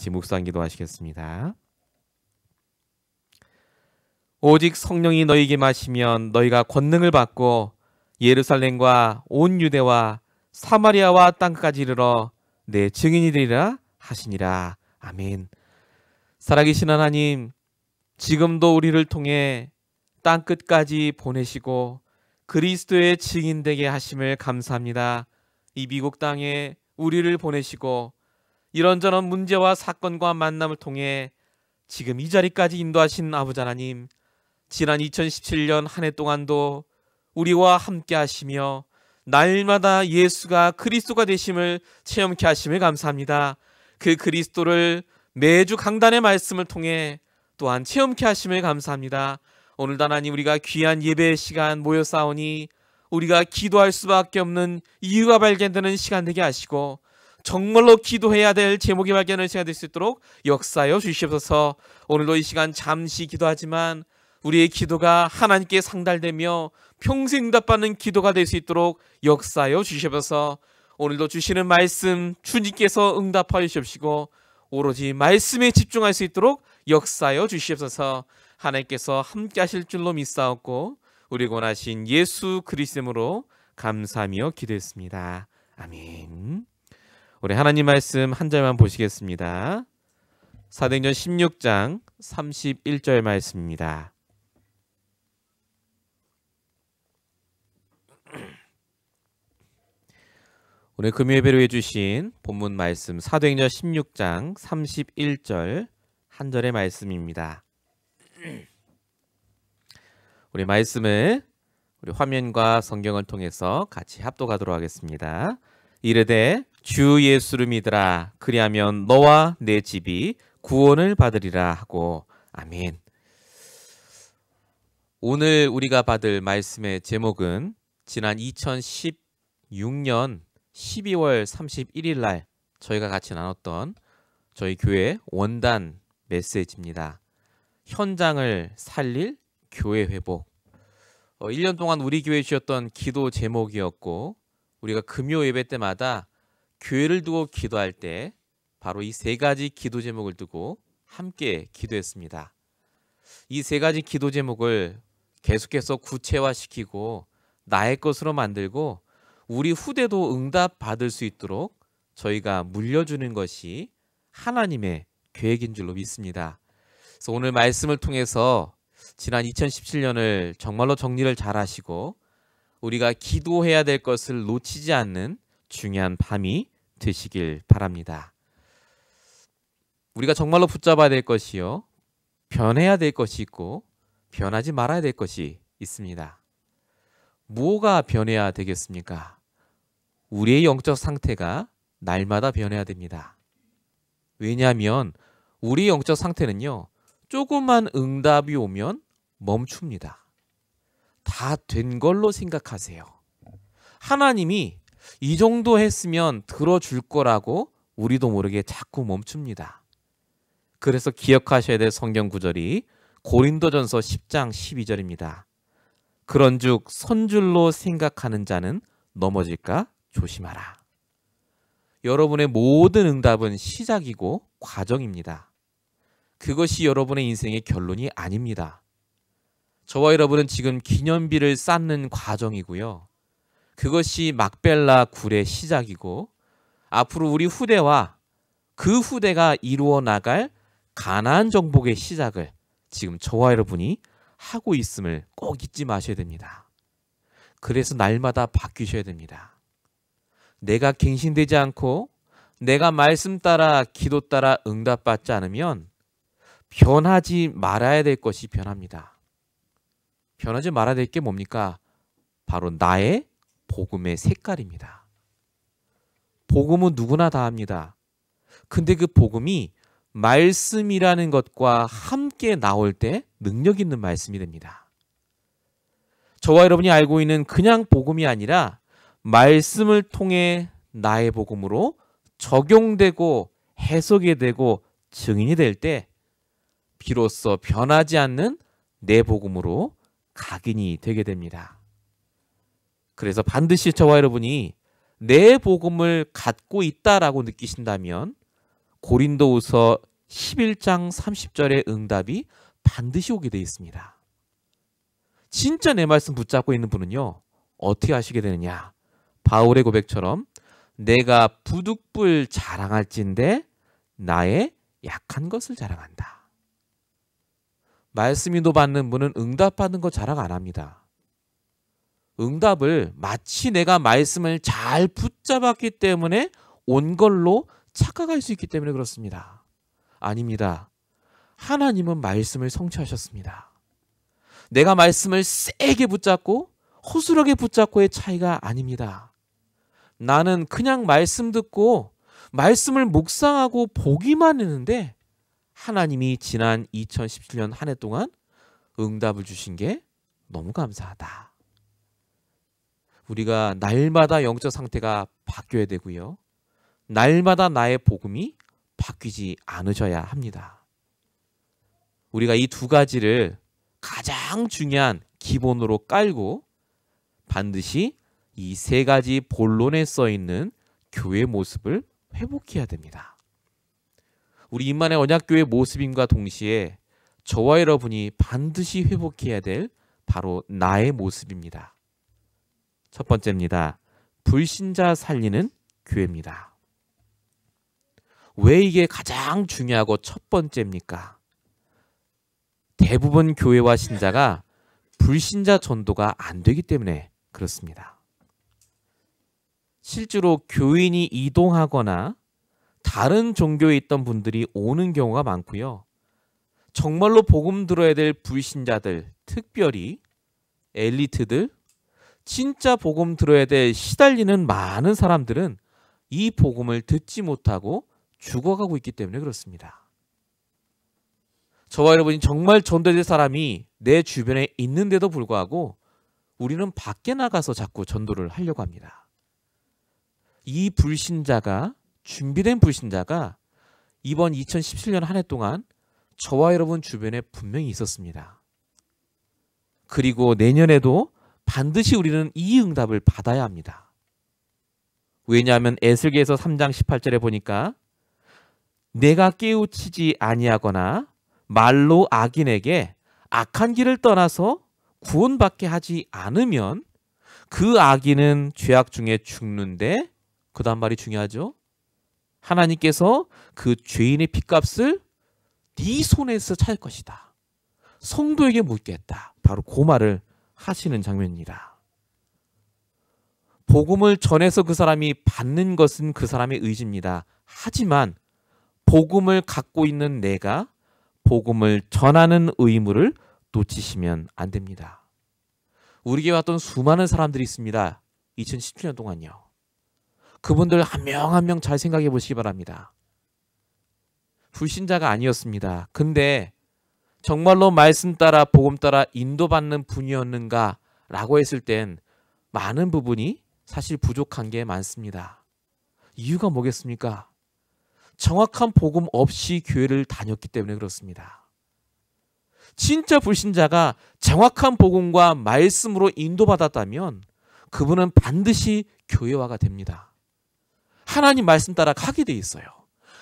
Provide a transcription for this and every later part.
같이 묵상 기도하시겠습니다. 오직 성령이 너희에게 마시면 너희가 권능을 받고 예루살렘과 온 유대와 사마리아와 땅까지 이르러 내 증인이 되리라 하시니라. 아멘. 살아계신 하나님, 지금도 우리를 통해 땅끝까지 보내시고 그리스도의 증인 되게 하심을 감사합니다. 이 미국 땅에 우리를 보내시고 이런저런 문제와 사건과 만남을 통해 지금 이 자리까지 인도하신 아버지 하나님, 지난 2017년 한 해 동안도 우리와 함께 하시며 날마다 예수가 그리스도가 되심을 체험케 하심을 감사합니다. 그 그리스도를 매주 강단의 말씀을 통해 또한 체험케 하심을 감사합니다. 오늘도 하나님, 우리가 귀한 예배의 시간 모여 싸우니 우리가 기도할 수밖에 없는 이유가 발견되는 시간 되게 하시고 정말로 기도해야 될 제목이 발견할 시간 될 수 있도록 역사하여 주시옵소서. 오늘도 이 시간 잠시 기도하지만 우리의 기도가 하나님께 상달되며 평생 응답받는 기도가 될 수 있도록 역사하여 주시옵소서. 오늘도 주시는 말씀 주님께서 응답하여 주시옵시고 오로지 말씀에 집중할 수 있도록 역사하여 주시옵소서. 하나님께서 함께 하실 줄로 믿사옵고 우리 원하신 예수 그리스도로 감사하며 기도했습니다. 아멘. 우리 하나님 말씀 한 절만 보시겠습니다. 사도행전 16장 31절 말씀입니다. 오늘 금요예배로 해주신 본문 말씀 사도행전 16장 31절 한 절의 말씀입니다. 우리 말씀을 우리 화면과 성경을 통해서 같이 합독하도록 하겠습니다. 이르되 주 예수를 믿으라. 그리하면 너와 내 집이 구원을 받으리라 하고. 아멘. 오늘 우리가 받을 말씀의 제목은 지난 2016년 12월 31일 날 저희가 같이 나눴던 저희 교회 원단 메시지입니다. 현장을 살릴 교회 회복. 1년 동안 우리 교회에 주셨던 기도 제목이었고, 우리가 금요 예배 때마다 교회를 두고 기도할 때 바로 이 세 가지 기도 제목을 두고 함께 기도했습니다. 이 세 가지 기도 제목을 계속해서 구체화시키고 나의 것으로 만들고 우리 후대도 응답 받을 수 있도록 저희가 물려주는 것이 하나님의 계획인 줄로 믿습니다. 그래서 오늘 말씀을 통해서 지난 2017년을 정말로 정리를 잘 하시고 우리가 기도해야 될 것을 놓치지 않는 중요한 밤이 되시길 바랍니다. 우리가 정말로 붙잡아야 될 것이요, 변해야 될 것이 있고 변하지 말아야 될 것이 있습니다. 뭐가 변해야 되겠습니까? 우리의 영적 상태가 날마다 변해야 됩니다. 왜냐하면 우리의 영적 상태는요, 조금만 응답이 오면 멈춥니다. 다 된 걸로 생각하세요. 하나님이 이 정도 했으면 들어줄 거라고 우리도 모르게 자꾸 멈춥니다. 그래서 기억하셔야 될 성경 구절이 고린도전서 10장 12절입니다. 그런즉 선줄로 생각하는 자는 넘어질까 조심하라. 여러분의 모든 응답은 시작이고 과정입니다. 그것이 여러분의 인생의 결론이 아닙니다. 저와 여러분은 지금 기념비를 쌓는 과정이고요. 그것이 막벨라 굴의 시작이고 앞으로 우리 후대와 그 후대가 이루어 나갈 가나안 정복의 시작을 지금 저와 여러분이 하고 있음을 꼭 잊지 마셔야 됩니다. 그래서 날마다 바뀌셔야 됩니다. 내가 갱신되지 않고 내가 말씀 따라 기도 따라 응답받지 않으면 변하지 말아야 될 것이 변합니다. 변하지 말아야 될 게 뭡니까? 바로 나의 복음의 색깔입니다. 복음은 누구나 다 합니다. 근데 그 복음이 말씀이라는 것과 함께 나올 때 능력 있는 말씀이 됩니다. 저와 여러분이 알고 있는 그냥 복음이 아니라 말씀을 통해 나의 복음으로 적용되고 해석이 되고 증인이 될 때 비로소 변하지 않는 내 복음으로 각인이 되게 됩니다. 그래서 반드시 저와 여러분이 내 복음을 갖고 있다라고 느끼신다면 고린도후서 11장 30절의 응답이 반드시 오게 되어 있습니다. 진짜 내 말씀 붙잡고 있는 분은요, 어떻게 하시게 되느냐? 바울의 고백처럼 내가 부득불 자랑할진대 나의 약한 것을 자랑한다. 말씀 인도받는 분은 응답받는 거 자랑 안 합니다. 응답을 마치 내가 말씀을 잘 붙잡았기 때문에 온 걸로 착각할 수 있기 때문에 그렇습니다. 아닙니다. 하나님은 말씀을 성취하셨습니다. 내가 말씀을 세게 붙잡고 허술하게 붙잡고의 차이가 아닙니다. 나는 그냥 말씀 듣고 말씀을 묵상하고 보기만 했는데 하나님이 지난 2017년 한 해 동안 응답을 주신 게 너무 감사하다. 우리가 날마다 영적 상태가 바뀌어야 되고요. 날마다 나의 복음이 바뀌지 않으셔야 합니다. 우리가 이 두 가지를 가장 중요한 기본으로 깔고 반드시 이 세 가지 본론에 써 있는 교회 모습을 회복해야 됩니다. 우리 임만의 언약교회 모습임과 동시에 저와 여러분이 반드시 회복해야 될 바로 나의 모습입니다. 첫 번째입니다. 불신자 살리는 교회입니다. 왜 이게 가장 중요하고 첫 번째입니까? 대부분 교회와 신자가 불신자 전도가 안 되기 때문에 그렇습니다. 실제로 교인이 이동하거나 다른 종교에 있던 분들이 오는 경우가 많고요. 정말로 복음 들어야 될 불신자들, 특별히 엘리트들, 진짜 복음 들어야 될 시달리는 많은 사람들은 이 복음을 듣지 못하고 죽어가고 있기 때문에 그렇습니다. 저와 여러분이 정말 전도될 사람이 내 주변에 있는데도 불구하고 우리는 밖에 나가서 자꾸 전도를 하려고 합니다. 이 불신자가, 준비된 불신자가 이번 2017년 한 해 동안 저와 여러분 주변에 분명히 있었습니다. 그리고 내년에도 반드시 우리는 이 응답을 받아야 합니다. 왜냐하면 에스겔서 3장 18절에 보니까 내가 깨우치지 아니하거나 말로 악인에게 악한 길을 떠나서 구원받게 하지 않으면 그 악인은 죄악 중에 죽는데, 그 다음 말이 중요하죠. 하나님께서 그 죄인의 핏값을 네 손에서 찾을 것이다. 성도에게 묻겠다. 바로 그 말을 하시는 장면입니다. 복음을 전해서 그 사람이 받는 것은 그 사람의 의지입니다. 하지만 복음을 갖고 있는 내가 복음을 전하는 의무를 놓치시면 안 됩니다. 우리에게 왔던 수많은 사람들이 있습니다. 2017년 동안요. 그분들 한 명 한 명 잘 생각해 보시기 바랍니다. 불신자가 아니었습니다. 근데 정말로 말씀 따라 복음 따라 인도받는 분이었는가 라고 했을 땐 많은 부분이 사실 부족한 게 많습니다. 이유가 뭐겠습니까? 정확한 복음 없이 교회를 다녔기 때문에 그렇습니다. 진짜 불신자가 정확한 복음과 말씀으로 인도받았다면 그분은 반드시 교회화가 됩니다. 하나님 말씀 따라 가게 돼 있어요.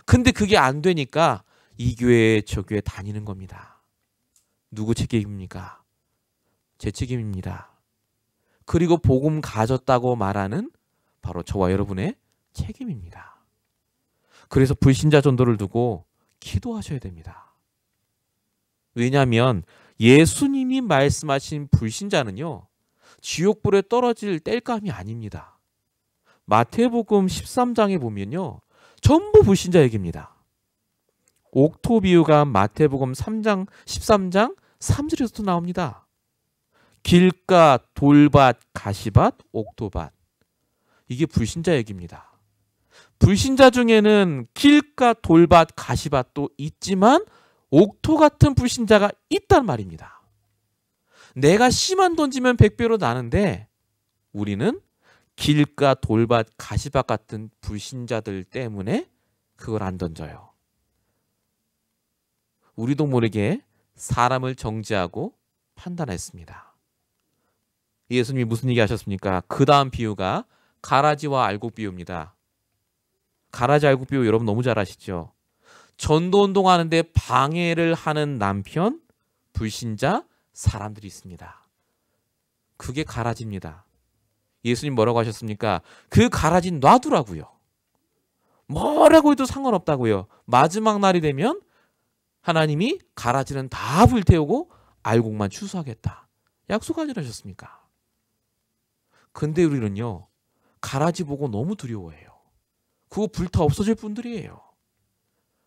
근데 그게 안 되니까 이 교회 저 교회 다니는 겁니다. 누구 책임입니까? 제 책임입니다. 그리고 복음 가졌다고 말하는 바로 저와 여러분의 책임입니다. 그래서 불신자 전도를 두고 기도하셔야 됩니다. 왜냐하면 예수님이 말씀하신 불신자는요, 지옥불에 떨어질 땔감이 아닙니다. 마태복음 13장에 보면요, 전부 불신자 얘기입니다. 옥토비유가 마태복음 3장 13장 3절에서도 나옵니다. 길가, 돌밭, 가시밭, 옥토밭. 이게 불신자 얘기입니다. 불신자 중에는 길가, 돌밭, 가시밭도 있지만 옥토 같은 불신자가 있단 말입니다. 내가 씨만 던지면 100배로 나는데 우리는 길가, 돌밭, 가시밭 같은 불신자들 때문에 그걸 안 던져요. 우리도 모르게 사람을 정죄하고 판단했습니다. 예수님이 무슨 얘기 하셨습니까? 그 다음 비유가 가라지와 알곡 비유입니다. 가라지 알곡 비유 여러분 너무 잘 아시죠? 전도운동 하는데 방해를 하는 남편, 불신자, 사람들이 있습니다. 그게 가라지입니다. 예수님 뭐라고 하셨습니까? 그 가라지 놔두라고요. 뭐라고 해도 상관없다고요. 마지막 날이 되면 하나님이 가라지는 다 불태우고 알곡만 추수하겠다. 약속하지 않으셨습니까? 근데 우리는요, 가라지 보고 너무 두려워해요. 그거 불타 없어질 분들이에요.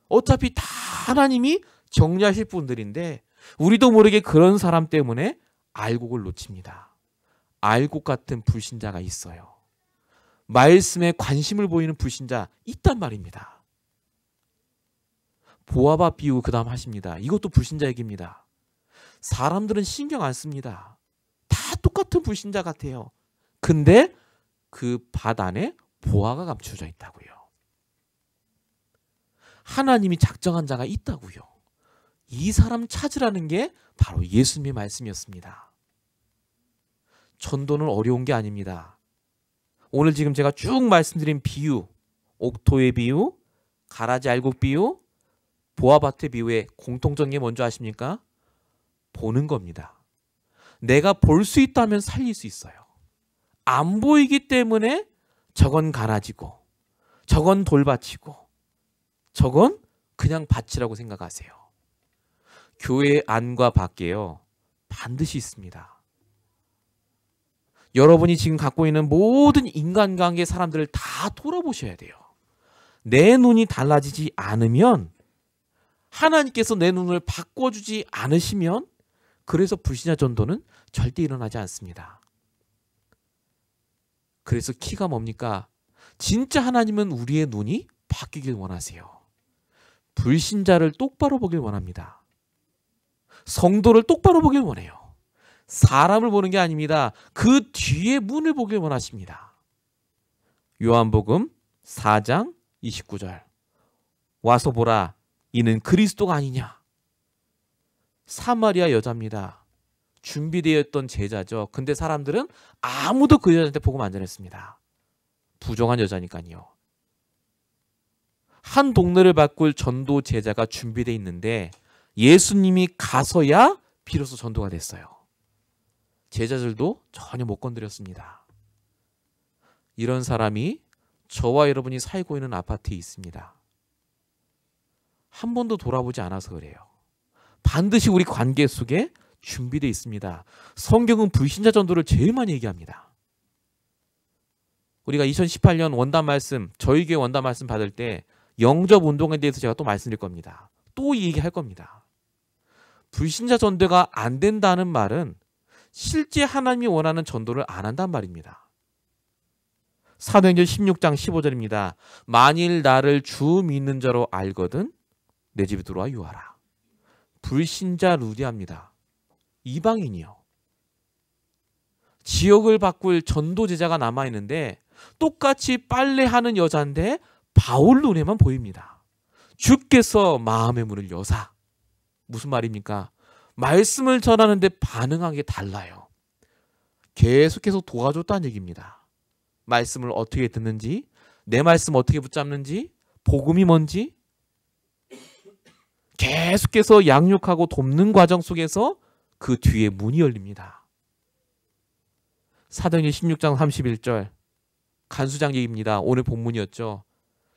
어차피 다 하나님이 정리하실 분들인데 우리도 모르게 그런 사람 때문에 알곡을 놓칩니다. 알곡 같은 불신자가 있어요. 말씀에 관심을 보이는 불신자 있단 말입니다. 보아바 비유 그 다음 하십니다. 이것도 불신자 얘기입니다. 사람들은 신경 안 씁니다. 다 똑같은 불신자 같아요. 근데 그 밭 안에 보아가 감춰져 있다고요. 하나님이 작정한 자가 있다고요. 이 사람 찾으라는 게 바로 예수님의 말씀이었습니다. 전도는 어려운 게 아닙니다. 오늘 지금 제가 쭉 말씀드린 비유, 옥토의 비유, 가라지 알곡 비유, 보아밭의 비유의 공통적인 게 뭔지 아십니까? 보는 겁니다. 내가 볼 수 있다면 살릴 수 있어요. 안 보이기 때문에 저건 가라지고 저건 돌밭이고 저건 그냥 밭이라고 생각하세요. 교회 안과 밖에요, 반드시 있습니다. 여러분이 지금 갖고 있는 모든 인간관계 사람들을 다 돌아보셔야 돼요. 내 눈이 달라지지 않으면, 하나님께서 내 눈을 바꿔주지 않으시면, 그래서 불신자 전도는 절대 일어나지 않습니다. 그래서 키가 뭡니까? 진짜 하나님은 우리의 눈이 바뀌길 원하세요. 불신자를 똑바로 보길 원합니다. 성도를 똑바로 보길 원해요. 사람을 보는 게 아닙니다. 그 뒤에 문을 보길 원하십니다. 요한복음 4장 29절. 와서 보라, 이는 그리스도가 아니냐. 사마리아 여자입니다. 준비되어 있던 제자죠. 근데 사람들은 아무도 그 여자한테 복음 안 전했습니다. 부정한 여자니까요. 한 동네를 바꿀 전도 제자가 준비되어 있는데 예수님이 가서야 비로소 전도가 됐어요. 제자들도 전혀 못 건드렸습니다. 이런 사람이 저와 여러분이 살고 있는 아파트에 있습니다. 한 번도 돌아보지 않아서 그래요. 반드시 우리 관계 속에 준비되어 있습니다. 성경은 불신자 전도를 제일 많이 얘기합니다. 우리가 2018년 원단 말씀, 저희 교회 원단 말씀 받을 때 영접 운동에 대해서 제가 또 말씀드릴 겁니다. 또 얘기할 겁니다. 불신자 전도가 안 된다는 말은 실제 하나님이 원하는 전도를 안 한단 말입니다. 사도행전 16장 15절입니다. 만일 나를 주 믿는 자로 알거든 내 집에 들어와 유하라. 불신자 루디아입니다. 이방인이요. 지역을 바꿀 전도 제자가 남아있는데 똑같이 빨래하는 여자인데 바울 눈에만 보입니다. 주께서 마음의 문을 여사. 무슨 말입니까? 말씀을 전하는데 반응한 게 달라요. 계속해서 도와줬다는 얘기입니다. 말씀을 어떻게 듣는지, 내 말씀 어떻게 붙잡는지, 복음이 뭔지 계속해서 양육하고 돕는 과정 속에서 그 뒤에 문이 열립니다. 사도행전 16장 31절 간수장 얘기입니다. 오늘 본문이었죠.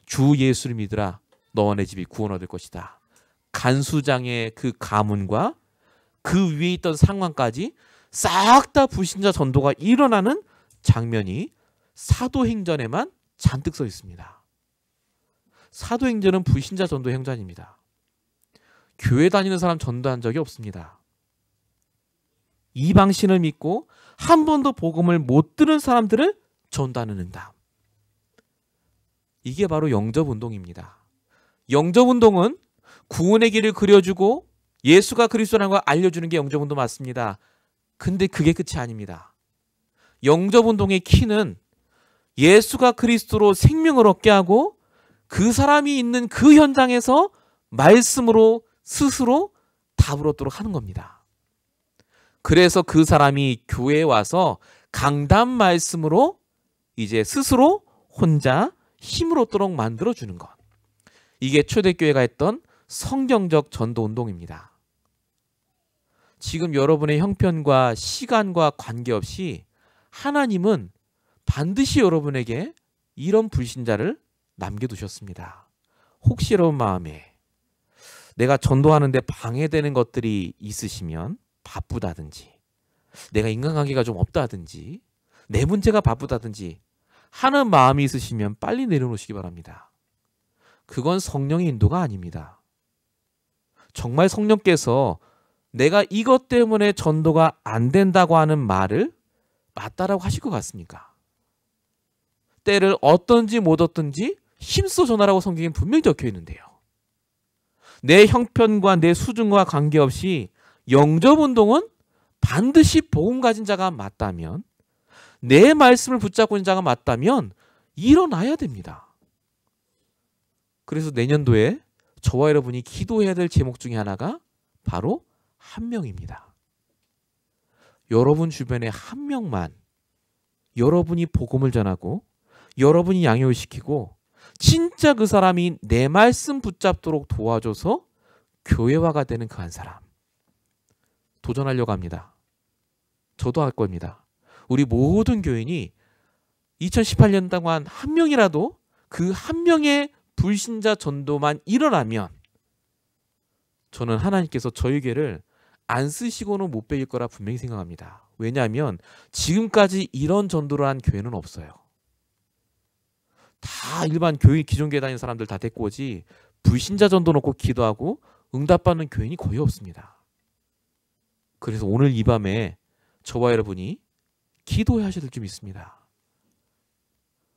주 예수를 믿으라 너와 내 집이 구원 얻을 것이다. 간수장의 그 가문과 그 위에 있던 상관까지 싹 다 불신자 전도가 일어나는 장면이 사도행전에만 잔뜩 써 있습니다. 사도행전은 불신자 전도 행전입니다. 교회 다니는 사람 전도한 적이 없습니다. 이방신을 믿고 한 번도 복음을 못 들은 사람들을 전도하는 응답. 이게 바로 영접운동입니다. 영접운동은 구원의 길을 그려주고 예수가 그리스도라는 걸 알려주는 게 영접운동 맞습니다. 근데 그게 끝이 아닙니다. 영접운동의 키는 예수가 그리스도로 생명을 얻게 하고 그 사람이 있는 그 현장에서 말씀으로 스스로 답을 얻도록 하는 겁니다. 그래서 그 사람이 교회에 와서 강단 말씀으로 이제 스스로 혼자 힘을 얻도록 만들어주는 것. 이게 초대교회가 했던 성경적 전도 운동입니다. 지금 여러분의 형편과 시간과 관계없이 하나님은 반드시 여러분에게 이런 불신자를 남겨두셨습니다. 혹시 여러분 마음에 내가 전도하는데 방해되는 것들이 있으시면, 바쁘다든지 내가 인간관계가 좀 없다든지 내 문제가 바쁘다든지 하는 마음이 있으시면 빨리 내려놓으시기 바랍니다. 그건 성령의 인도가 아닙니다. 정말 성령께서 내가 이것 때문에 전도가 안 된다고 하는 말을 맞다라고 하실 것 같습니까? 때를 얻든지 못 얻든지 힘써 전하라고 성경에 분명히 적혀 있는데요. 내 형편과 내 수준과 관계없이 영접운동은 반드시 복음 가진 자가 맞다면, 내 말씀을 붙잡고 있는 자가 맞다면 일어나야 됩니다. 그래서 내년도에 저와 여러분이 기도해야 될 제목 중에 하나가 바로 한 명입니다. 여러분 주변에 한 명만 여러분이 복음을 전하고 여러분이 양육을 시키고 진짜 그 사람이 내 말씀 붙잡도록 도와줘서 교회화가 되는 그 한 사람, 도전하려고 합니다. 저도 할 겁니다. 우리 모든 교인이 2018년 동안 한 명이라도 그 한 명의 불신자 전도만 일어나면 저는 하나님께서 저희 교회를 안 쓰시고는 못 빼길 거라 분명히 생각합니다. 왜냐하면 지금까지 이런 전도를 한 교회는 없어요. 다 일반 교회 기존 교회 다니는 사람들 다 데리고 오지 불신자 전도 놓고 기도하고 응답받는 교인이 거의 없습니다. 그래서 오늘 이 밤에 저와 여러분이 기도해야 하셔야 될 점이 있습니다.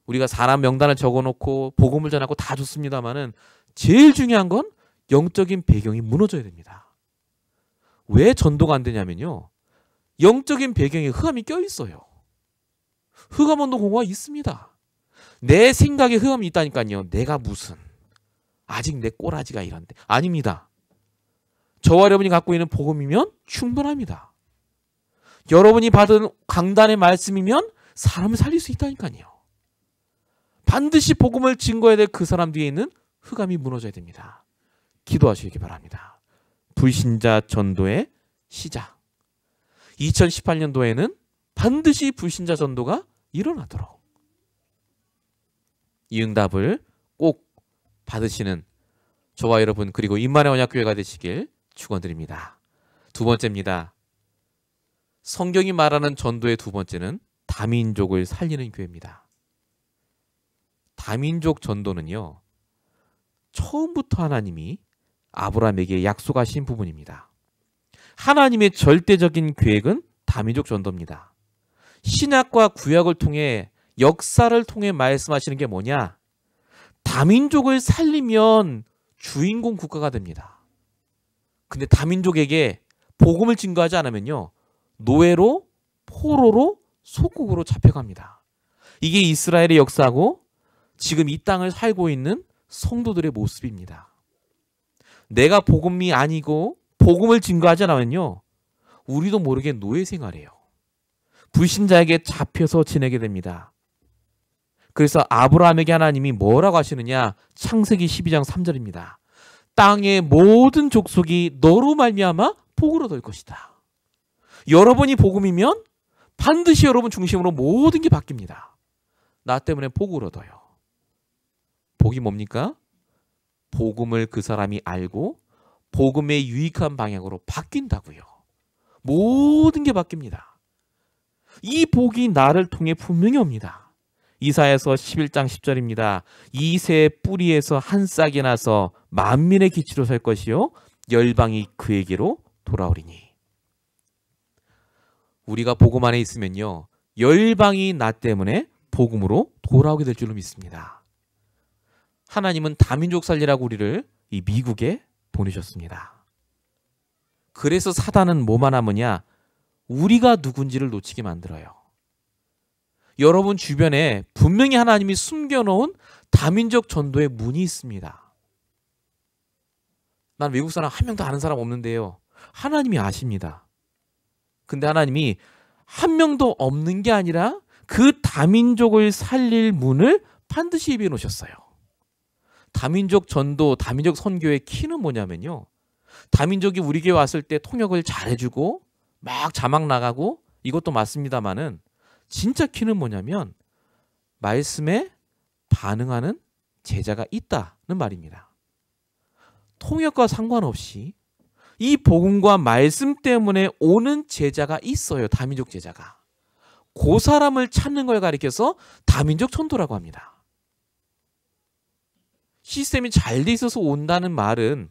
우리가 사람 명단을 적어놓고 복음을 전하고 다 좋습니다만은 제일 중요한 건 영적인 배경이 무너져야 됩니다. 왜 전도가 안 되냐면요, 영적인 배경에 흑암이 껴있어요. 흑암운동 공허가 있습니다. 내 생각에 흑암이 있다니까요. 내가 무슨 아직 내 꼬라지가 이런데, 아닙니다. 저와 여러분이 갖고 있는 복음이면 충분합니다. 여러분이 받은 강단의 말씀이면 사람을 살릴 수 있다니까요. 반드시 복음을 증거해야 될 그 사람 뒤에 있는 흑암이 무너져야 됩니다. 기도하시기 바랍니다. 불신자 전도의 시작. 2018년도에는 반드시 불신자 전도가 일어나도록 이 응답을 꼭 받으시는 저와 여러분, 그리고 임마누엘 언약교회가 되시길 축원드립니다. 두 번째입니다. 성경이 말하는 전도의 두 번째는 다민족을 살리는 교회입니다. 다민족 전도는요, 처음부터 하나님이 아브라함에게 약속하신 부분입니다. 하나님의 절대적인 계획은 다민족 전도입니다. 신약과 구약을 통해, 역사를 통해 말씀하시는 게 뭐냐? 다민족을 살리면 주인공 국가가 됩니다. 근데 다민족에게 복음을 증거하지 않으면요, 노예로, 포로로, 속국으로 잡혀갑니다. 이게 이스라엘의 역사고 지금 이 땅을 살고 있는 성도들의 모습입니다. 내가 복음이 아니고 복음을 증거하지 않으면요, 우리도 모르게 노예 생활해요. 불신자에게 잡혀서 지내게 됩니다. 그래서 아브라함에게 하나님이 뭐라고 하시느냐? 창세기 12장 3절입니다. 땅의 모든 족속이 너로 말미암아 복을 얻을 것이다. 여러분이 복음이면 반드시 여러분 중심으로 모든 게 바뀝니다. 나 때문에 복을 얻어요. 복이 뭡니까? 복음을 그 사람이 알고 복음의 유익한 방향으로 바뀐다고요. 모든 게 바뀝니다. 이 복이 나를 통해 분명히 옵니다. 이사야서 11장 10절입니다. 이 새 뿌리에서 한 싹이 나서 만민의 기치로 설 것이요 열방이 그에게로 돌아오리니. 우리가 복음 안에 있으면요, 열방이 나 때문에 복음으로 돌아오게 될 줄로 믿습니다. 하나님은 다민족 살리라고 우리를 이 미국에 보내셨습니다. 그래서 사단은 뭐만 하느냐? 우리가 누군지를 놓치게 만들어요. 여러분 주변에 분명히 하나님이 숨겨놓은 다민족 전도의 문이 있습니다. 난 외국 사람 한 명도 아는 사람 없는데요. 하나님이 아십니다. 근데 하나님이 한 명도 없는 게 아니라 그 다민족을 살릴 문을 반드시 예비해 놓으셨어요. 다민족 전도, 다민족 선교의 키는 뭐냐면요. 다민족이 우리 교회 왔을 때 통역을 잘해주고 막 자막 나가고 이것도 맞습니다만은 진짜 키는 뭐냐면 말씀에 반응하는 제자가 있다는 말입니다. 통역과 상관없이 이 복음과 말씀 때문에 오는 제자가 있어요. 다민족 제자가. 그 사람을 찾는 걸 가리켜서 다민족 전도라고 합니다. 시스템이 잘 돼 있어서 온다는 말은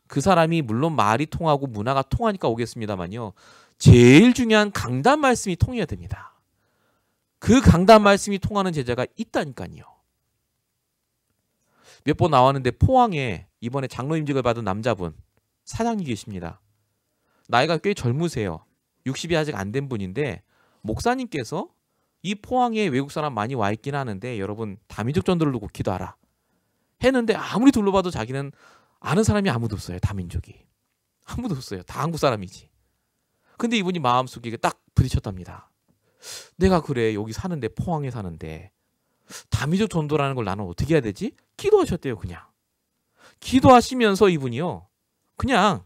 그 사람이 물론 말이 통하고 문화가 통하니까 오겠습니다만요. 제일 중요한 강단 말씀이 통해야 됩니다. 그 강단 말씀이 통하는 제자가 있다니까요. 몇 번 나왔는데 포항에 이번에 장로 임직을 받은 남자분 사장님 계십니다. 나이가 꽤 젊으세요. 60이 아직 안 된 분인데 목사님께서 이 포항에 외국 사람 많이 와 있긴 하는데 여러분 다민족 전도를 두고 기도하라 했는데 아무리 둘러봐도 자기는 아는 사람이 아무도 없어요. 다민족이. 아무도 없어요. 다 한국 사람이지. 근데 이분이 마음속에 딱 부딪혔답니다. 내가 그래 여기 사는데 포항에 사는데 다민족 전도라는 걸 나는 어떻게 해야 되지? 기도하셨대요. 그냥. 기도하시면서 이분이요. 그냥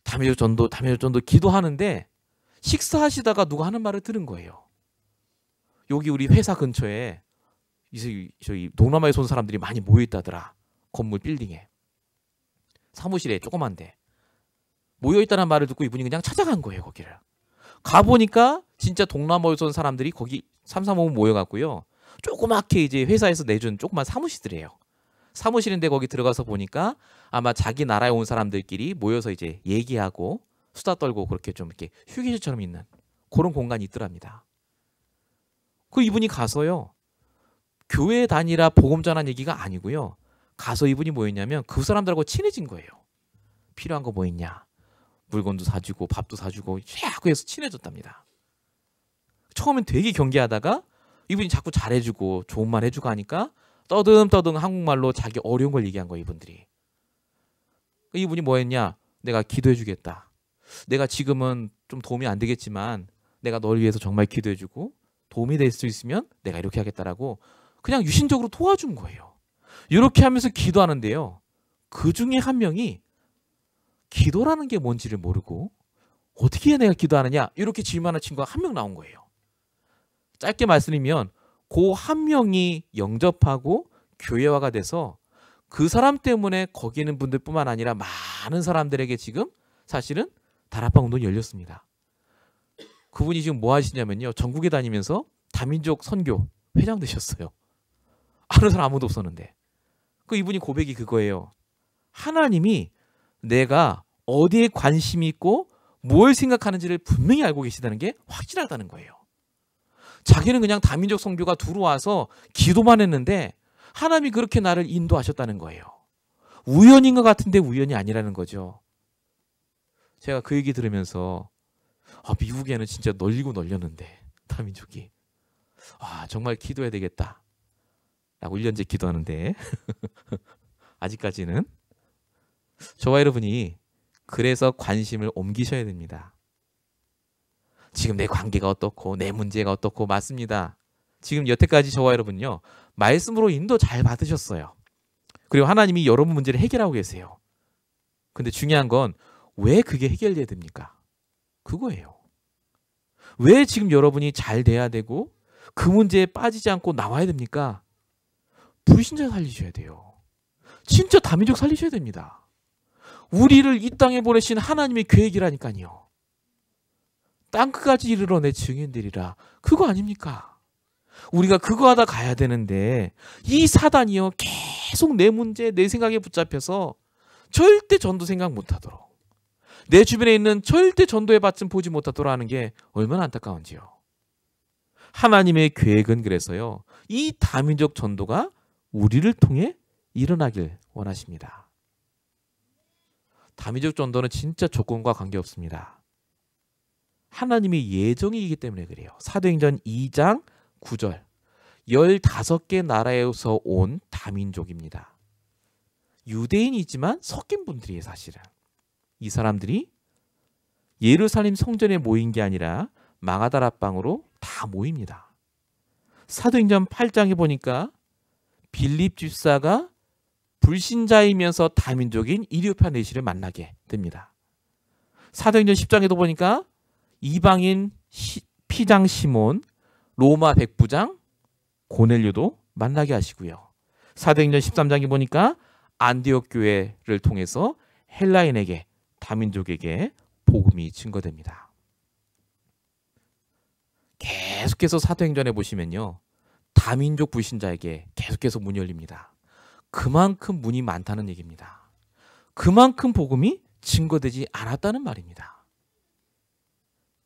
다민족 전도 기도하는데 식사하시다가 누가 하는 말을 들은 거예요. 여기 우리 회사 근처에 저희 동남아에서 온 사람들이 많이 모여있다더라. 건물 빌딩에. 사무실에 조그만데. 모여있다는 말을 듣고 이분이 그냥 찾아간 거예요. 거기를. 가보니까 진짜 동남아에서 온 사람들이 거기 335 모여갖고요. 조그맣게 이제 회사에서 내준 조그만 사무실이래요. 사무실인데 거기 들어가서 보니까 아마 자기 나라에 온 사람들끼리 모여서 이제 얘기하고 수다 떨고 그렇게 좀 이렇게 휴게실처럼 있는 그런 공간이 있더랍니다. 그 이분이 가서요. 교회 다니라 복음 전한 얘기가 아니고요. 가서 이분이 뭐였냐면 그 사람들하고 친해진 거예요. 필요한 거 뭐 있냐. 물건도 사주고 밥도 사주고 자꾸 해서 친해졌답니다. 처음엔 되게 경계하다가 이분이 자꾸 잘해주고 좋은 말 해주고 하니까 떠듬떠듬 한국말로 자기 어려운 걸 얘기한 거예요. 이분들이. 이분이 뭐 했냐. 내가 기도해 주겠다. 내가 지금은 좀 도움이 안 되겠지만 내가 널 위해서 정말 기도해 주고 도움이 될 수 있으면 내가 이렇게 하겠다라고 그냥 유신적으로 도와준 거예요. 이렇게 하면서 기도하는데요. 그 중에 한 명이 기도라는 게 뭔지를 모르고 어떻게 해야 내가 기도하느냐 이렇게 질문하는 친구가 한 명 나온 거예요. 짧게 말씀드리면 그 한 명이 영접하고 교회화가 돼서 그 사람 때문에 거기 있는 분들뿐만 아니라 많은 사람들에게 지금 사실은 다락방 운동이 열렸습니다. 그분이 지금 뭐 하시냐면요. 전국에 다니면서 다민족 선교 회장 되셨어요. 아는 사람 아무도 없었는데. 그 이분이 고백이 그거예요. 하나님이 내가 어디에 관심이 있고 뭘 생각하는지를 분명히 알고 계시다는 게 확실하다는 거예요. 자기는 그냥 다민족 선교가 들어와서 기도만 했는데 하나님이 그렇게 나를 인도하셨다는 거예요. 우연인 것 같은데 우연이 아니라는 거죠. 제가 그 얘기 들으면서 미국에는 진짜 널리고 널렸는데 다민족이 정말 기도해야 되겠다 라고 1년째 기도하는데 아직까지는 저와 여러분이 그래서 관심을 옮기셔야 됩니다. 지금 내 관계가 어떻고 내 문제가 어떻고 맞습니다. 지금 여태까지 저와 여러분요. 말씀으로 인도 잘 받으셨어요. 그리고 하나님이 여러분 문제를 해결하고 계세요. 근데 중요한 건 왜 그게 해결돼야 됩니까? 그거예요. 왜 지금 여러분이 잘 돼야 되고 그 문제에 빠지지 않고 나와야 됩니까? 불신자 살리셔야 돼요. 진짜 다민족 살리셔야 됩니다. 우리를 이 땅에 보내신 하나님의 계획이라니까요. 땅끝까지 이르러 내 증인되리라. 그거 아닙니까? 우리가 그거 하다 가야 되는데 이 사단이요. 계속 내 문제, 내 생각에 붙잡혀서 절대 전도 생각 못하도록 내 주변에 있는 절대 전도의 받침 보지 못하도록 하는 게 얼마나 안타까운지요. 하나님의 계획은 그래서요. 이 다민족 전도가 우리를 통해 일어나길 원하십니다. 다민족 전도는 진짜 조건과 관계없습니다. 하나님의 예정이기 때문에 그래요. 사도행전 2장 9절 15개 나라에서 온 다민족입니다. 유대인이지만 섞인 분들이에요. 사실은. 이 사람들이 예루살렘 성전에 모인 게 아니라 마가다락방으로 다 모입니다. 사도행전 8장에 보니까 빌립 집사가 불신자이면서 다민족인 이디오피아 내시를 만나게 됩니다. 사도행전 10장에도 보니까 이방인 피장 시몬, 로마 백부장 고넬료도 만나게 하시고요. 사도행전 13장에 보니까 안디옥 교회를 통해서 헬라인에게, 다민족에게 복음이 증거됩니다. 계속해서 사도행전에 보시면요, 다민족 불신자에게 계속해서 문이 열립니다. 그만큼 문이 많다는 얘기입니다. 그만큼 복음이 증거되지 않았다는 말입니다.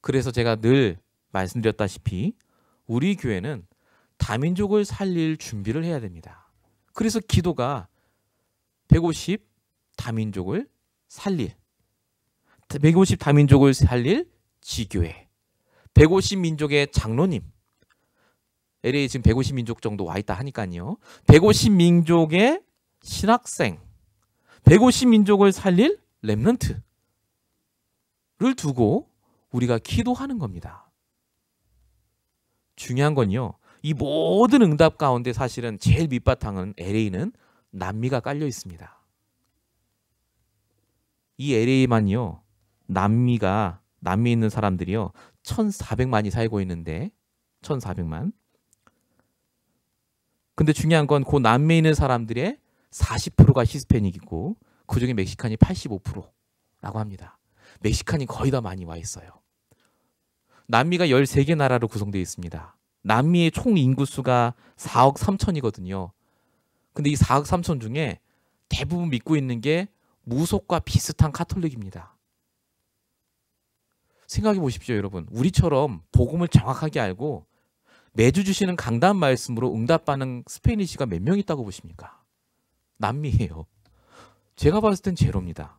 그래서 제가 늘 말씀드렸다시피 우리 교회는 다민족을 살릴 준비를 해야 됩니다. 그래서 기도가 150 다민족을 살릴, 150 다민족을 살릴 지교회, 150 민족의 장로님, LA 지금 150 민족 정도 와 있다 하니까요. 150 민족의 신학생, 150 민족을 살릴 렘넌트를 두고 우리가 기도하는 겁니다. 중요한 건요, 이 모든 응답 가운데 사실은 제일 밑바탕은 LA는 남미가 깔려 있습니다. 이 LA만요, 남미에 있는 사람들이요 1,400만이 살고 있는데 1,400만. 근데 중요한 건 그 남미에 있는 사람들의 40%가 히스패닉이고 그중에 멕시칸이 85%라고 합니다. 멕시칸이 거의 다 많이 와 있어요. 남미가 13개 나라로 구성되어 있습니다. 남미의 총 인구수가 4억 3천이거든요. 근데 이 4억 3천 중에 대부분 믿고 있는 게 무속과 비슷한 카톨릭입니다. 생각해 보십시오, 여러분. 우리처럼 복음을 정확하게 알고 매주 주시는 강단 말씀으로 응답받는 스페니시가 몇 명 있다고 보십니까? 남미예요. 제가 봤을 땐 제로입니다.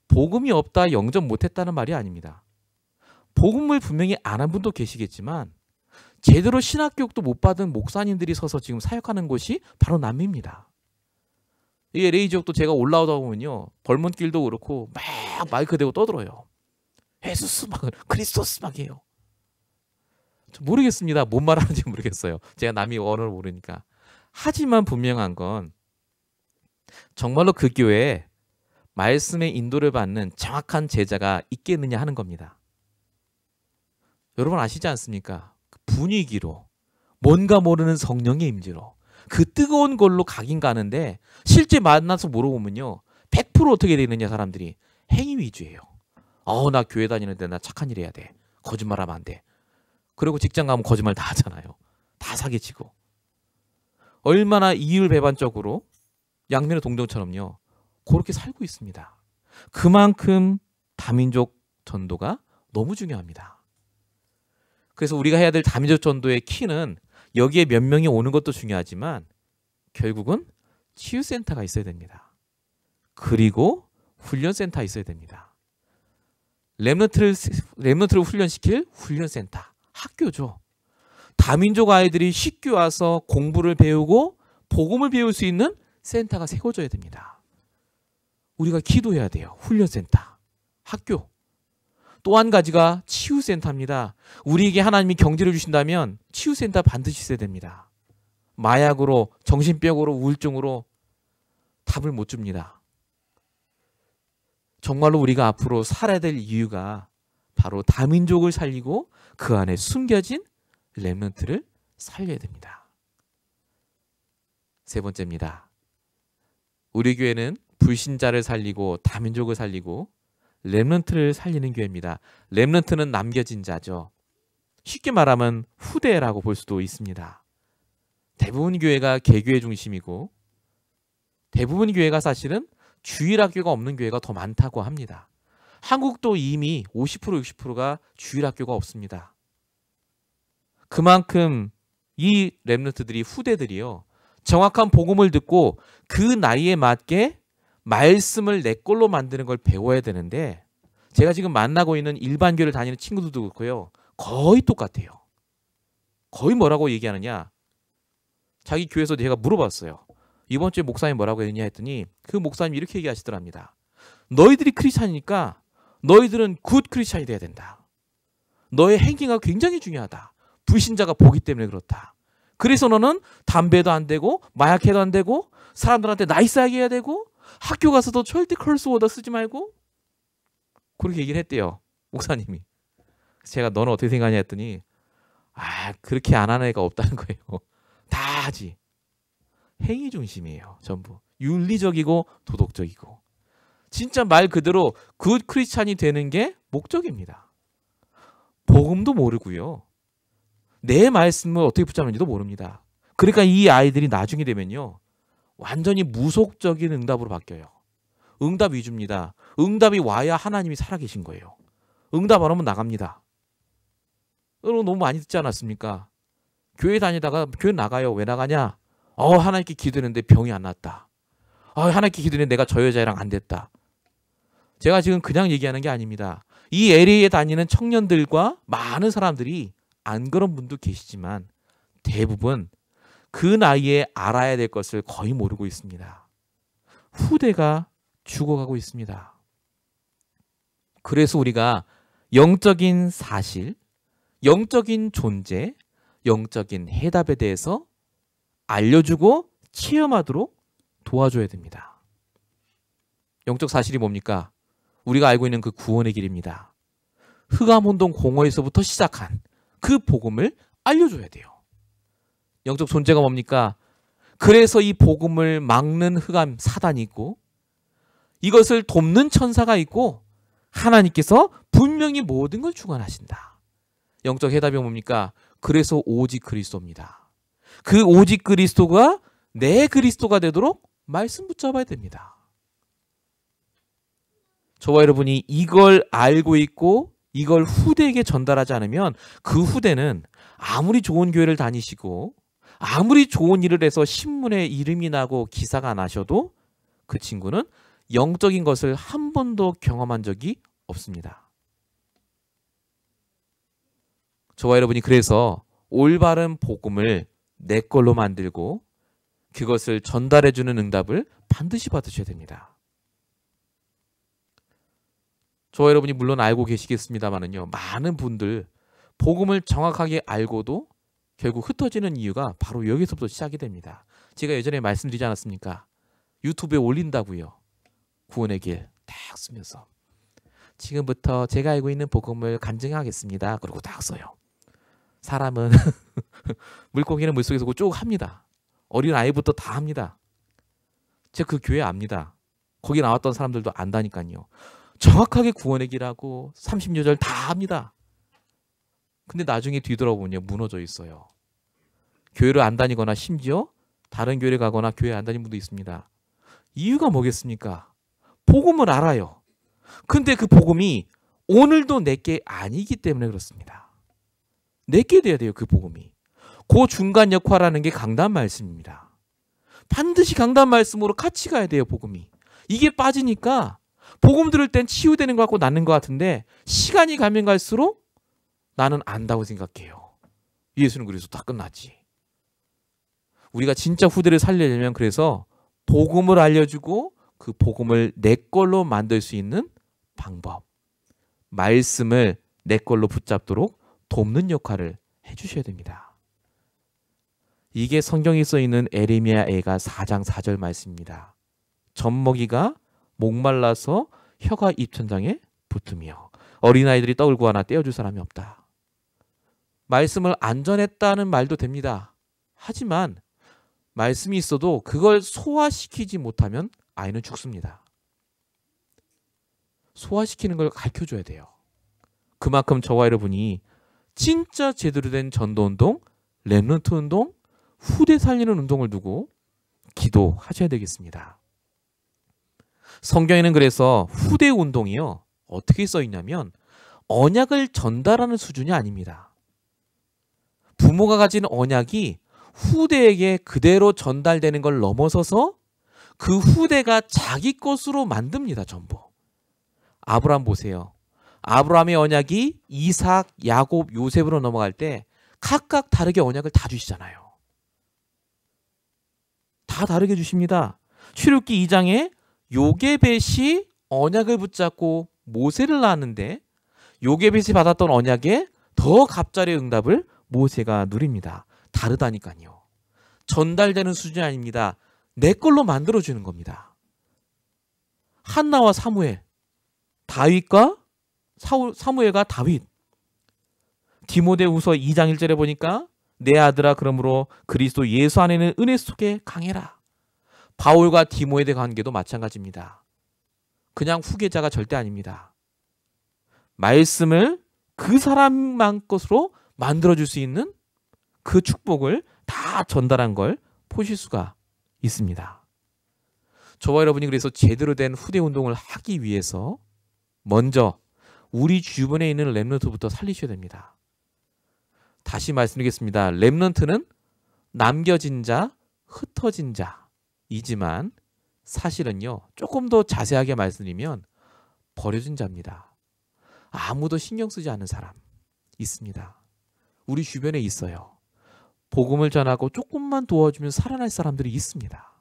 복음이 없다, 영접 못했다는 말이 아닙니다. 복음을 분명히 안 한 분도 계시겠지만 제대로 신학교육도 못 받은 목사님들이 서서 지금 사역하는 곳이 바로 남미입니다. 이 LA 지역도 제가 올라오다 보면요, 벌몬길도 그렇고 막 마이크 대고 떠들어요. 예수스 막 크리스토스 막 해요. 모르겠습니다. 뭔 말하는지 모르겠어요. 제가 남미 언어를 모르니까. 하지만 분명한 건 정말로 그 교회에 말씀의 인도를 받는 정확한 제자가 있겠느냐 하는 겁니다. 여러분 아시지 않습니까? 그 분위기로, 뭔가 모르는 성령의 임재로, 그 뜨거운 걸로 가긴 가는데 실제 만나서 물어보면요, 100% 어떻게 되느냐, 사람들이 행위 위주예요. 나 교회 다니는데 나 착한 일 해야 돼. 거짓말하면 안 돼. 그리고 직장 가면 거짓말 다 하잖아요. 다 사기치고. 얼마나 이율배반적으로 양면의 동정처럼요, 그렇게 살고 있습니다. 그만큼 다민족 전도가 너무 중요합니다. 그래서 우리가 해야 될 다민족 전도의 키는 여기에 몇 명이 오는 것도 중요하지만 결국은 치유센터가 있어야 됩니다. 그리고 훈련센터가 있어야 됩니다. 렘넌트를 훈련시킬 훈련센터, 학교죠. 다민족 아이들이 쉽게 와서 공부를 배우고 복음을 배울 수 있는 센터가 세워져야 됩니다. 우리가 기도해야 돼요. 훈련센터, 학교. 또 한 가지가 치유센터입니다. 우리에게 하나님이 경제를 주신다면 치유센터 반드시 있어야 됩니다. 마약으로, 정신병으로, 우울증으로 답을 못 줍니다. 정말로 우리가 앞으로 살아야 될 이유가 바로 다민족을 살리고 그 안에 숨겨진 렘넌트를 살려야 됩니다. 세 번째입니다. 우리 교회는 불신자를 살리고 다민족을 살리고 렘넌트를 살리는 교회입니다. 렘넌트는 남겨진 자죠. 쉽게 말하면 후대라고 볼 수도 있습니다. 대부분 교회가 개교회 중심이고 대부분 교회가 사실은 주일학교가 없는 교회가 더 많다고 합니다. 한국도 이미 50% 60%가 주일학교가 없습니다. 그만큼 이 렘넌트들이, 후대들이요, 정확한 복음을 듣고 그 나이에 맞게 말씀을 내 걸로 만드는 걸 배워야 되는데, 제가 지금 만나고 있는 일반 교회를 다니는 친구들도 그렇고요, 거의 똑같아요. 거의 뭐라고 얘기하느냐, 자기 교회에서 제가 물어봤어요. 이번 주에 목사님 뭐라고 했느냐 했더니 그 목사님이 이렇게 얘기하시더랍니다. 너희들이 크리스찬이니까 너희들은 굿 크리스찬이 돼야 된다. 너의 행위가 굉장히 중요하다. 불신자가 보기 때문에 그렇다. 그래서 너는 담배도 안 되고 마약해도 안 되고 사람들한테 나이스하게 해야 되고 학교 가서도 절대 컬스 워드 쓰지 말고 그렇게 얘기를 했대요. 목사님이. 제가 너는 어떻게 생각하냐 했더니 그렇게 안 하는 애가 없다는 거예요. 다 하지. 행위 중심이에요. 전부. 윤리적이고 도덕적이고. 진짜 말 그대로 굿 크리스찬이 되는 게 목적입니다. 복음도 모르고요. 내 말씀을 어떻게 붙잡는지도 모릅니다. 그러니까 이 아이들이 나중에 되면요. 완전히 무속적인 응답으로 바뀌어요. 응답 위주입니다. 응답이 와야 하나님이 살아계신 거예요. 응답 안 오면 나갑니다. 여러분 너무 많이 듣지 않았습니까? 교회 다니다가 교회 나가요. 왜 나가냐? 하나님께 기도했는데 병이 안 났다. 하나님께 기도했는데 내가 저 여자애랑 안 됐다. 제가 지금 그냥 얘기하는 게 아닙니다. 이 LA에 다니는 청년들과 많은 사람들이 안 그런 분도 계시지만 대부분 그 나이에 알아야 될 것을 거의 모르고 있습니다. 후대가 죽어가고 있습니다. 그래서 우리가 영적인 사실, 영적인 존재, 영적인 해답에 대해서 알려주고 체험하도록 도와줘야 됩니다. 영적 사실이 뭡니까? 우리가 알고 있는 그 구원의 길입니다. 흑암운동 공허에서부터 시작한 그 복음을 알려줘야 돼요. 영적 존재가 뭡니까? 그래서 이 복음을 막는 흑암 사단이 있고 이것을 돕는 천사가 있고 하나님께서 분명히 모든 걸 주관하신다. 영적 해답이 뭡니까? 그래서 오직 그리스도입니다. 그 오직 그리스도가 내 그리스도가 되도록 말씀 붙잡아야 됩니다. 저와 여러분이 이걸 알고 있고 이걸 후대에게 전달하지 않으면 그 후대는 아무리 좋은 교회를 다니시고 아무리 좋은 일을 해서 신문에 이름이 나고 기사가 나셔도 그 친구는 영적인 것을 한 번도 경험한 적이 없습니다. 저와 여러분이 그래서 올바른 복음을 내 걸로 만들고 그것을 전달해주는 응답을 반드시 받으셔야 됩니다. 저와 여러분이 물론 알고 계시겠습니다만은요. 많은 분들 복음을 정확하게 알고도 결국 흩어지는 이유가 바로 여기서부터 시작이 됩니다. 제가 예전에 말씀드리지 않았습니까? 유튜브에 올린다고요. 구원의 길 딱 쓰면서 지금부터 제가 알고 있는 복음을 간증하겠습니다. 그리고 딱 써요. 사람은 물고기는 물속에서 쭉 합니다. 어린 아이부터 다 합니다. 제가 그 교회 압니다. 거기 나왔던 사람들도 안다니까요. 정확하게 구원의 길하고 30여절 다 합니다. 근데 나중에 뒤돌아보면 무너져 있어요. 교회를 안 다니거나 심지어 다른 교회를 가거나 교회 안 다니는 분도 있습니다. 이유가 뭐겠습니까? 복음을 알아요. 근데 그 복음이 오늘도 내게 아니기 때문에 그렇습니다. 내게 돼야 돼요. 그 복음이. 그 중간 역할하는 게 강단 말씀입니다. 반드시 강단 말씀으로 같이 가야 돼요. 복음이. 이게 빠지니까 복음 들을 땐 치유되는 것 같고 낫는 것 같은데 시간이 가면 갈수록 나는 안다고 생각해요. 예수는 그래서 다 끝났지. 우리가 진짜 후대를 살리려면 그래서 복음을 알려주고 그 복음을 내 걸로 만들 수 있는 방법, 말씀을 내 걸로 붙잡도록 돕는 역할을 해주셔야 됩니다. 이게 성경에 써있는 에레미야 애가 4장 4절 말씀입니다. 젖먹이가 목말라서 혀가 입천장에 붙으며 어린아이들이 떡을 구하나 떼어줄 사람이 없다. 말씀을 안 전했다는 말도 됩니다. 하지만 말씀이 있어도 그걸 소화시키지 못하면 아이는 죽습니다. 소화시키는 걸 가르쳐줘야 돼요. 그만큼 저와 여러분이 진짜 제대로 된 전도운동, 렘넌트 운동, 후대 살리는 운동을 두고 기도하셔야 되겠습니다. 성경에는 그래서 후대 운동이요. 어떻게 써 있냐면 언약을 전달하는 수준이 아닙니다. 부모가 가진 언약이 후대에게 그대로 전달되는 걸 넘어서서 그 후대가 자기 것으로 만듭니다. 전부. 아브라함 보세요. 아브라함의 언약이 이삭, 야곱, 요셉으로 넘어갈 때 각각 다르게 언약을 다 주시잖아요. 다 다르게 주십니다. 출애굽기 2장에 요게벳이 언약을 붙잡고 모세를 낳았는데 요게벳이 받았던 언약에 더 갑절의 응답을 모세가 누립니다. 다르다니까요. 전달되는 수준이 아닙니다. 내 걸로 만들어주는 겁니다. 한나와 사무엘, 다윗과 사무엘과 다윗. 디모데후서 2장 1절에 보니까 내 아들아 그러므로 그리스도 예수 안에는 은혜 속에 강해라. 바울과 디모데의 관계도 마찬가지입니다. 그냥 후계자가 절대 아닙니다. 말씀을 그 사람만 것으로 만들어줄 수 있는 그 축복을 다 전달한 걸 보실 수가 있습니다. 저와 여러분이 그래서 제대로 된 후대 운동을 하기 위해서 먼저 우리 주변에 있는 렘넌트부터 살리셔야 됩니다. 다시 말씀드리겠습니다. 렘넌트는 남겨진 자, 흩어진 자이지만 사실은요, 조금 더 자세하게 말씀드리면 버려진 자입니다. 아무도 신경 쓰지 않는 사람 있습니다. 우리 주변에 있어요. 복음을 전하고 조금만 도와주면 살아날 사람들이 있습니다.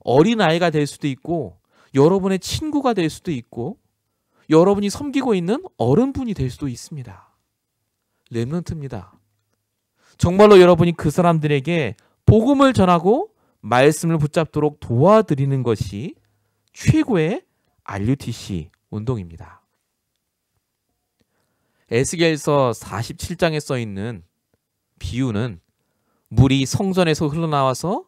어린아이가 될 수도 있고 여러분의 친구가 될 수도 있고 여러분이 섬기고 있는 어른분이 될 수도 있습니다. 렘넌트입니다. 정말로 여러분이 그 사람들에게 복음을 전하고 말씀을 붙잡도록 도와드리는 것이 최고의 RUTC 운동입니다. 에스겔서 47장에 써있는 비유는 물이 성전에서 흘러나와서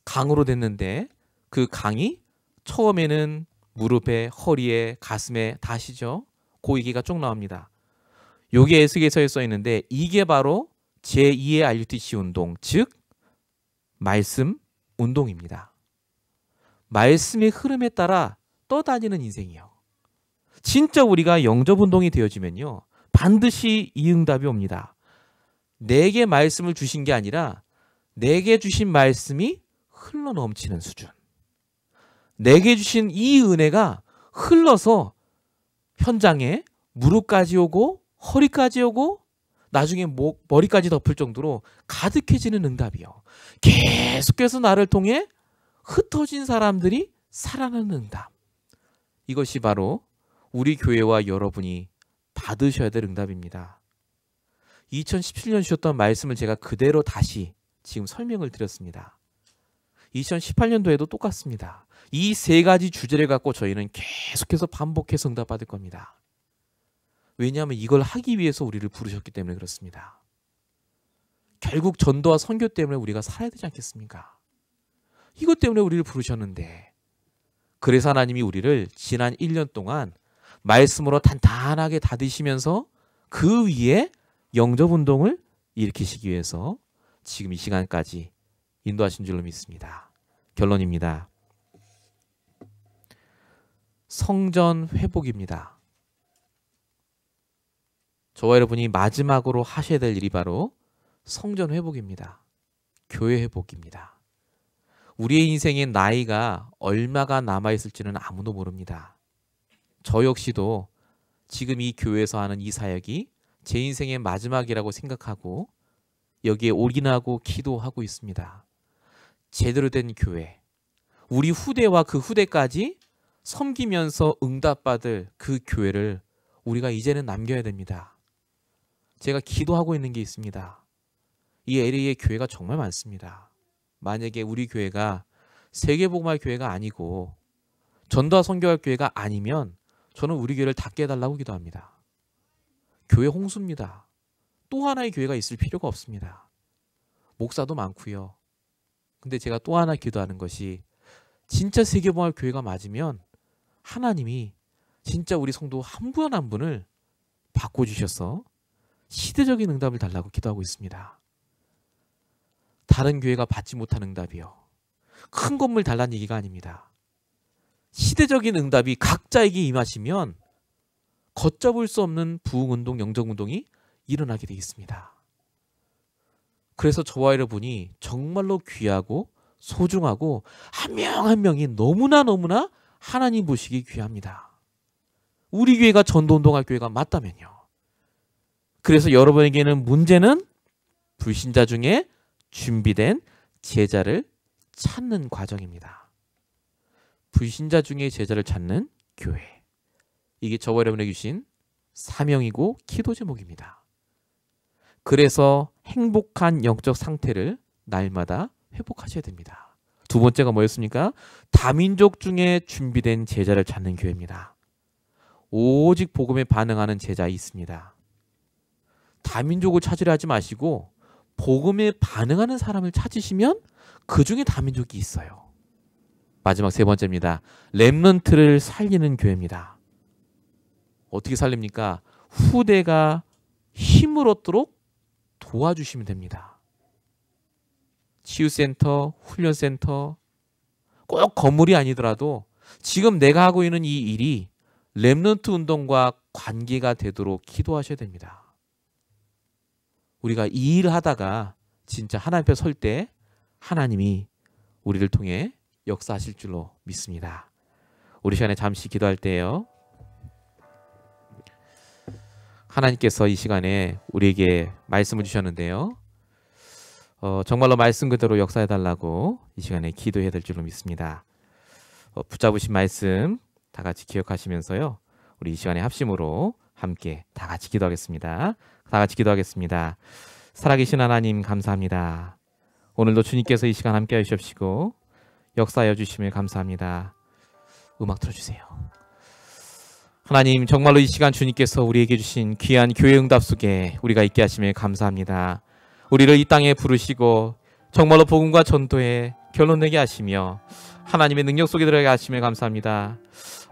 강으로 됐는데 그 강이 처음에는 무릎에, 허리에, 가슴에 닿으시죠? 그 얘기가 쭉 나옵니다. 요게 에스겔서에 써있는데 이게 바로 제2의 RUTC 운동, 즉 말씀 운동입니다. 말씀의 흐름에 따라 떠다니는 인생이요. 진짜 우리가 영접 운동이 되어지면요, 반드시 이 응답이 옵니다. 내게 말씀을 주신 게 아니라 내게 주신 말씀이 흘러 넘치는 수준. 내게 주신 이 은혜가 흘러서 현장에 무릎까지 오고 허리까지 오고 나중에 머리까지 덮을 정도로 가득해지는 응답이요. 계속해서 나를 통해 흩어진 사람들이 살아나는 응답. 이것이 바로 우리 교회와 여러분이 받으셔야 될 응답입니다. 2017년 주셨던 말씀을 제가 그대로 다시 지금 설명을 드렸습니다. 2018년도에도 똑같습니다. 이 세 가지 주제를 갖고 저희는 계속해서 반복해서 응답받을 겁니다. 왜냐하면 이걸 하기 위해서 우리를 부르셨기 때문에 그렇습니다. 결국 전도와 선교 때문에 우리가 살아야 되지 않겠습니까? 이것 때문에 우리를 부르셨는데, 그래서 하나님이 우리를 지난 1년 동안 말씀으로 단단하게 다지시면서 그 위에 영접운동을 일으키시기 위해서 지금 이 시간까지 인도하신 줄로 믿습니다. 결론입니다. 성전 회복입니다. 저와 여러분이 마지막으로 하셔야 될 일이 바로 성전 회복입니다. 교회 회복입니다. 우리의 인생의 나이가 얼마가 남아있을지는 아무도 모릅니다. 저 역시도 지금 이 교회에서 하는 이 사역이 제 인생의 마지막이라고 생각하고 여기에 올인하고 기도하고 있습니다. 제대로 된 교회, 우리 후대와 그 후대까지 섬기면서 응답받을 그 교회를 우리가 이제는 남겨야 됩니다. 제가 기도하고 있는 게 있습니다. 이 LA의 교회가 정말 많습니다. 만약에 우리 교회가 세계복음화 교회가 아니고 전도와 선교할 교회가 아니면 저는 우리 교회를 닫게 해달라고 기도합니다. 교회 홍수입니다. 또 하나의 교회가 있을 필요가 없습니다. 목사도 많고요. 근데 제가 또 하나 기도하는 것이 진짜 세계복음화 교회가 맞으면 하나님이 진짜 우리 성도 한 분 한 분을 바꿔주셔서 시대적인 응답을 달라고 기도하고 있습니다. 다른 교회가 받지 못한 응답이요. 큰 건물 달라는 얘기가 아닙니다. 시대적인 응답이 각자에게 임하시면 걷잡을 수 없는 부흥운동, 영접운동이 일어나게 되어 있습니다. 그래서 저와 여러분이 정말로 귀하고 소중하고 한 명 한 명이 너무나 하나님 보시기 귀합니다. 우리 교회가 전도운동할 교회가 맞다면요. 그래서 여러분에게는 문제는 불신자 중에 준비된 제자를 찾는 과정입니다. 불신자 중에 제자를 찾는 교회. 이게 저와 여러분에게 주신 사명이고 기도 제목입니다. 그래서 행복한 영적 상태를 날마다 회복하셔야 됩니다. 두 번째가 뭐였습니까? 다민족 중에 준비된 제자를 찾는 교회입니다. 오직 복음에 반응하는 제자 있습니다. 다민족을 찾으려 하지 마시고 복음에 반응하는 사람을 찾으시면 그 중에 다민족이 있어요. 마지막 세 번째입니다. 렘넌트를 살리는 교회입니다. 어떻게 살립니까? 후대가 힘을 얻도록 도와주시면 됩니다. 치유센터, 훈련센터, 꼭 건물이 아니더라도 지금 내가 하고 있는 이 일이 렘넌트 운동과 관계가 되도록 기도하셔야 됩니다. 우리가 이 일을 하다가 진짜 하나님 앞에 설 때 하나님이 우리를 통해 역사하실 줄로 믿습니다. 우리 시간에 잠시 기도할 때요. 하나님께서 이 시간에 우리에게 말씀을 주셨는데요. 정말로 말씀 그대로 역사해달라고 이 시간에 기도해야 될 줄로 믿습니다. 붙잡으신 말씀 다 같이 기억하시면서요. 우리 이 시간에 합심으로 함께 다 같이 기도하겠습니다. 다 같이 기도하겠습니다. 살아계신 하나님 감사합니다. 오늘도 주님께서 이 시간 함께 해주십시고 역사하여 주심을 감사합니다. 음악 틀어주세요. 하나님 정말로 이 시간 주님께서 우리에게 주신 귀한 교회 응답 속에 우리가 있게 하심을 감사합니다. 우리를 이 땅에 부르시고 정말로 복음과 전도에 결론 내게 하시며 하나님의 능력 속에 들어가게 하심을 감사합니다.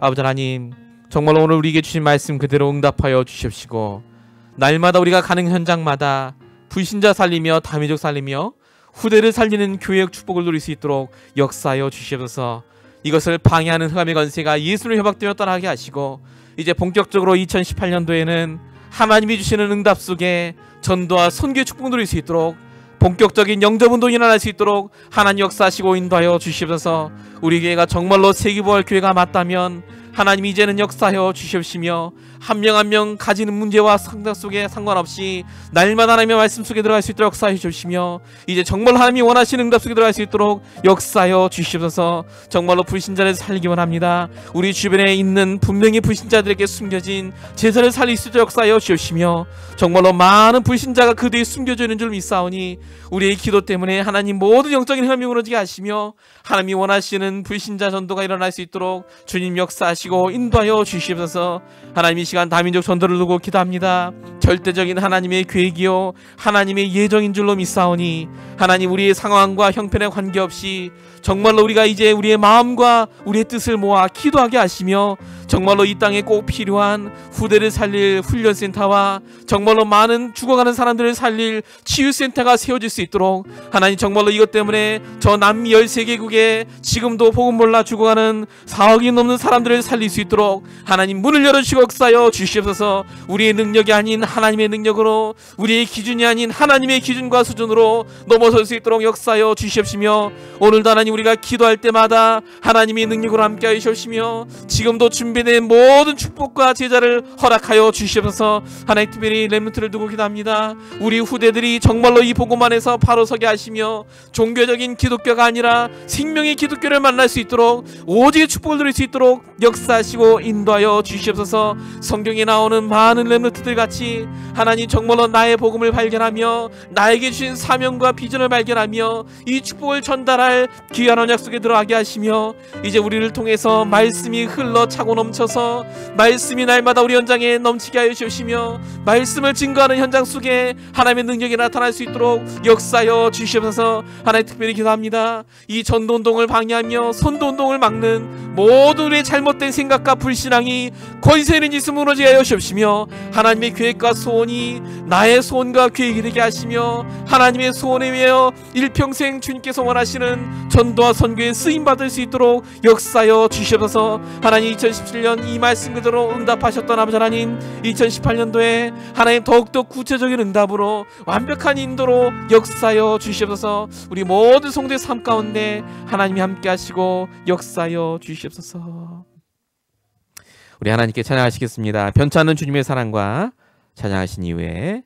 아버지 하나님 정말로 오늘 우리에게 주신 말씀 그대로 응답하여 주십시고 날마다 우리가 가는 현장마다 불신자 살리며 다민족 살리며 후대를 살리는 교회의 축복을 누릴 수 있도록 역사하여 주시옵소서. 이것을 방해하는 흑암의 권세가 예수를 협박되어 떠나게 하시고 이제 본격적으로 2018년도에는 하나님이 주시는 응답 속에 전도와 선교의 축복을 누릴 수 있도록 본격적인 영접운동이 일어날 수 있도록 하나님 역사하시고 인도하여 주시옵소서. 우리 교회가 정말로 세계부활 교회가 맞다면 하나님 이제는 역사하여 주시옵시며 한 명 한 명 가지는 문제와 상담 속에 상관없이 날마다 하나님의 말씀 속에 들어갈 수 있도록 역사하여 주시며 이제 정말 하나님이 원하시는 응답 속에 들어갈 수 있도록 역사하여 주시옵소서. 정말로 불신자를 살리기 원합니다. 우리 주변에 있는 분명히 불신자들에게 숨겨진 제사를 살릴 수 있도록 역사하여 주시며 정말로 많은 불신자가 그 뒤에 숨겨져 있는 줄 믿사오니 우리의 기도 때문에 하나님 모든 영적인 흠이 무너지게 하시며 하나님이 원하시는 불신자 전도가 일어날 수 있도록 주님 역사하시고 인도하여 주시옵소서. 하나님 이 시간 다민족 전도를 두고 기도합니다. 절대적인 하나님의 계획이요 하나님의 예정인 줄로 믿사오니 하나님 우리의 상황과 형편에 관계없이 정말로 우리가 이제 우리의 마음과 우리의 뜻을 모아 기도하게 하시며 정말로 이 땅에 꼭 필요한 후대를 살릴 훈련센터와 정말로 많은 죽어가는 사람들을 살릴 치유센터가 세워질 수 있도록 하나님 정말로 이것 때문에 저 남미 13개국에 지금도 복음 몰라 죽어가는 4억이 넘는 사람들을 살릴 수 있도록 하나님 문을 열어주시고 역사하여 주시옵소서. 우리의 능력이 아닌 하나님의 능력으로 우리의 기준이 아닌 하나님의 기준과 수준으로 넘어설 수 있도록 역사하여 주시옵시며 오늘도 하나님 우리가 기도할 때마다 하나님의 능력으로 함께하여 주시옵시며 지금도 준비된 모든 축복과 제자를 허락하여 주시옵소서. 하나님 특별히 렘넌트를 두고 기도합니다. 우리 후대들이 정말로 이 복음 안에서 바로 서게 하시며 종교적인 기독교가 아니라 생명의 기독교를 만날 수 있도록 오직의 축복을 누릴 수 있도록 역사하시고 인도하여 주시옵소서. 성경에 나오는 많은 렘넌트들 같이 하나님 정말로 나의 복음을 발견하며 나에게 주신 사명과 비전을 발견하며 이 축복을 전달할 귀한 언약 속에 들어가게 하시며 이제 우리를 통해서 말씀이 흘러 차고 넘쳐서 말씀이 날마다 우리 현장에 넘치게 하여 주시며 말씀을 증거하는 현장 속에 하나님의 능력이 나타날 수 있도록 역사하여 주시옵소서. 하나님 특별히 기도합니다. 이 전도운동을 방해하며 선도운동을 막는 모든 우리의 잘못된 생각과 불신앙이 권세 있는 짓을 무너지게 하여 주시며 하나님의 계획과 소원이 나의 소원과 계획이 되게 하시며 하나님의 소원에 위하여 일평생 주님께서 원하시는 전도와 선교에 쓰임받을 수 있도록 역사하여 주시옵소서. 하나님 2017년 이 말씀 그대로 응답하셨던 아버지 하나님 2018년도에 하나님 더욱더 구체적인 응답으로 완벽한 인도로 역사하여 주시옵소서. 우리 모든 성도의 삶 가운데 하나님이 함께 하시고 역사하여 주시옵소서. 우리 하나님께 찬양하시겠습니다. 변치 않는 주님의 사랑과 찬양하신 이후에